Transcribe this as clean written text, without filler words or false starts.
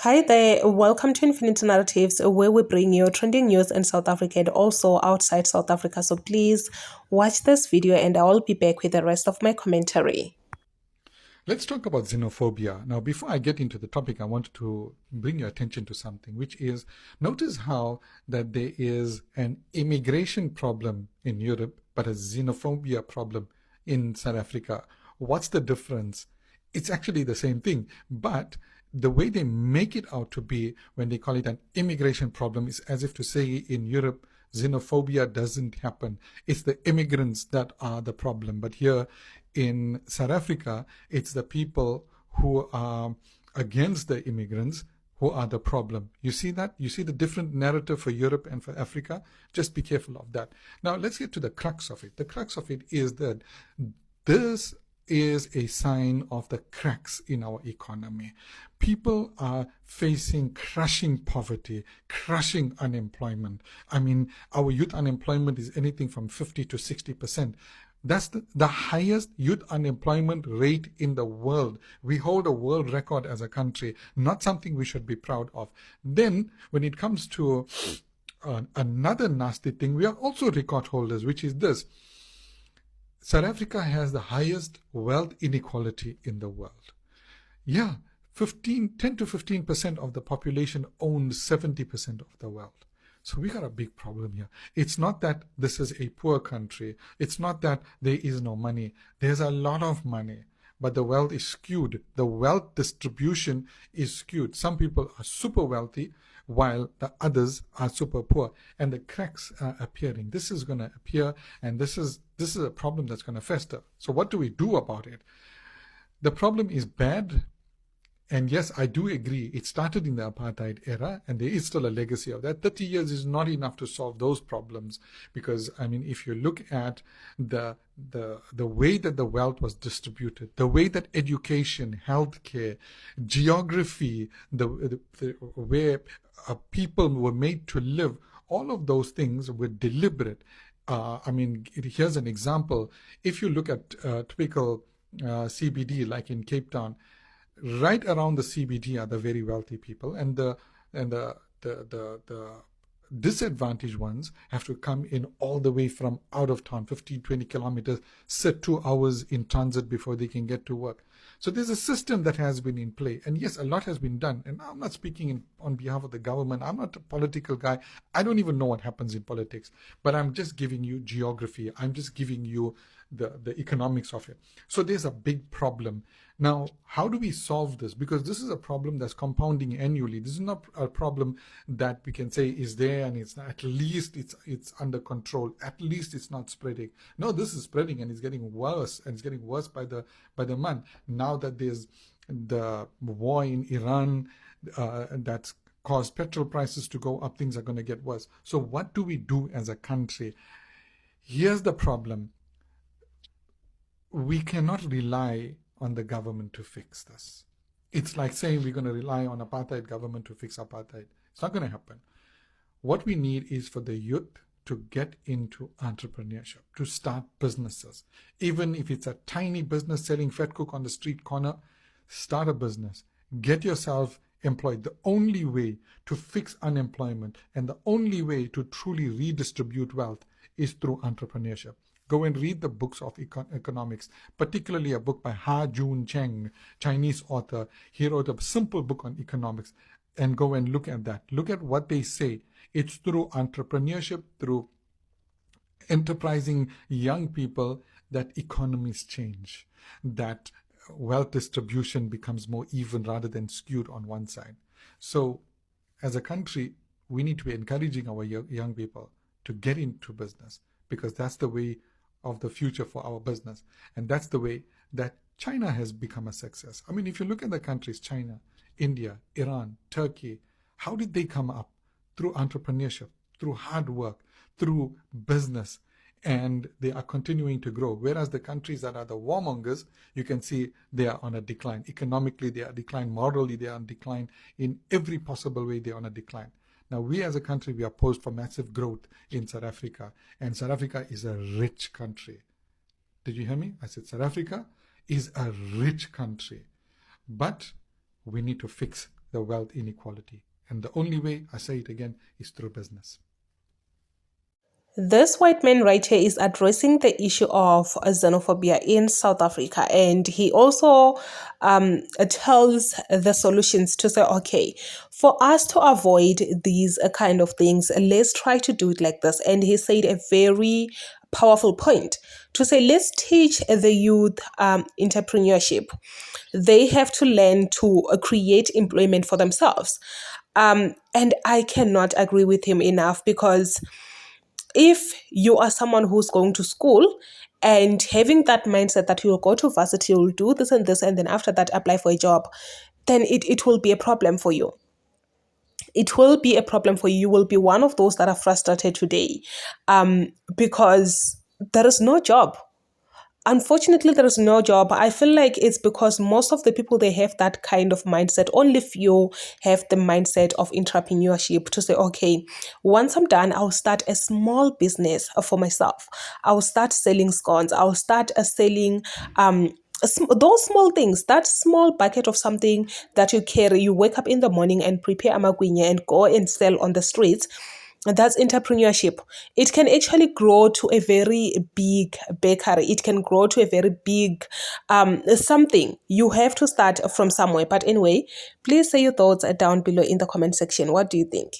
Hi there, welcome to Infinity Narratives, where we bring you trending news in South Africa and also outside South Africa. So please watch this video and I'll be back with the rest of my commentary. Let's talk about xenophobia. Now, before I get into the topic, I want to bring your attention to something, which is notice how that there is an immigration problem in Europe, but a xenophobia problem in South Africa. What's the difference? It's actually the same thing, but the way they make it out to be when they call it an immigration problem is as if to say in Europe, xenophobia doesn't happen. It's the immigrants that are the problem. But here in South Africa, it's the people who are against the immigrants who are the problem. You see that? You see the different narrative for Europe and for Africa? Just be careful of that. Now, let's get to the crux of it. The crux of it is that this is a sign of the cracks in our economy. People are facing crushing poverty, crushing unemployment. I mean, our youth unemployment is anything from 50 to 60%. That's the highest youth unemployment rate in the world. We hold a world record as a country, not something we should be proud of. Then, when it comes to another nasty thing, we are also record holders, which is this. South Africa has the highest wealth inequality in the world. Yeah, 10 to 15% of the population owns 70% of the wealth. So we got a big problem here. It's not that this is a poor country. It's not that there is no money. There's a lot of money, but the wealth is skewed. The wealth distribution is skewed. Some people are super wealthy while the others are super poor, and the cracks are appearing. This is going to appear, and this is a problem that's going to fester. So what do we do about it? The problem is bad. And yes, I do agree, it started in the apartheid era, and there is still a legacy of that. 30 years is not enough to solve those problems, because, I mean, if you look at the way that the wealth was distributed, the way that education, healthcare, geography, where people were made to live, all of those things were deliberate. I mean, here's an example. If you look at typical CBD, like in Cape Town, right around the CBD are the very wealthy people, and the disadvantaged ones have to come in all the way from out of town, 15, 20 kilometers, sit 2 hours in transit before they can get to work. So there's a system that has been in play. And yes, a lot has been done. And I'm not speaking on behalf of the government. I'm not a political guy. I don't even know what happens in politics. But I'm just giving you geography. I'm just giving you the economics of it. So there's a big problem. Now, how do we solve this? Because this is a problem that's compounding annually. This is not a problem that we can say is there and it's not, at least it's under control. At least it's not spreading. No, this is spreading and it's getting worse, and it's getting worse by the month. Now that there's the war in Iran that's caused petrol prices to go up, things are going to get worse. So what do we do as a country? Here's the problem. We cannot rely on the government to fix this. It's like saying we're going to rely on apartheid government to fix apartheid. It's not going to happen. What we need is for the youth to get into entrepreneurship, to start businesses. Even if it's a tiny business selling fat cook on the street corner, start a business. Get yourself employed. The only way to fix unemployment and the only way to truly redistribute wealth is through entrepreneurship. Go and read the books of economics, particularly a book by Ha-Joon Chang, Chinese author. He wrote a simple book on economics, and go and look at that. Look at what they say. It's through entrepreneurship, through enterprising young people, that economies change, that wealth distribution becomes more even rather than skewed on one side. So as a country, we need to be encouraging our young people to get into business, because that's the way of the future for our business. And that's the way that China has become a success. I mean, if you look at the countries, China, India, Iran, Turkey, how did they come up? Through entrepreneurship, through hard work, through business. And they are continuing to grow. Whereas the countries that are the warmongers, you can see they are on a decline. Economically, they are decline. Morally, they are on decline. In every possible way, they are on a decline. Now, we as a country, we are poised for massive growth in South Africa. And South Africa is a rich country. Did you hear me? I said South Africa is a rich country. But we need to fix the wealth inequality. And the only way, I say it again, is through business. This white man right here is addressing the issue of xenophobia in South Africa, and he also tells the solutions to say, okay, for us to avoid these kind of things, let's try to do it like this. And he said a very powerful point to say, let's teach the youth entrepreneurship. They have to learn to create employment for themselves. And I cannot agree with him enough, because if you are someone who's going to school and having that mindset that you'll go to varsity, you'll do this and this, and then after that apply for a job, then it will be a problem for you. It will be a problem for you. You will be one of those that are frustrated today, because there is no job. Unfortunately, there is no job. I feel like it's because most of the people, they have that kind of mindset. Only few have the mindset of entrepreneurship to say, okay, once I'm done, I'll start a small business for myself. I'll start selling scones. I'll start selling those small things, that small bucket of something that you carry. You wake up in the morning and prepare amagwinya and go and sell on the streets. That's entrepreneurship. It can actually grow to a very big bakery. It can grow to a very big something. You have to start from somewhere. But anyway, please say your thoughts down below in the comment section. What do you think?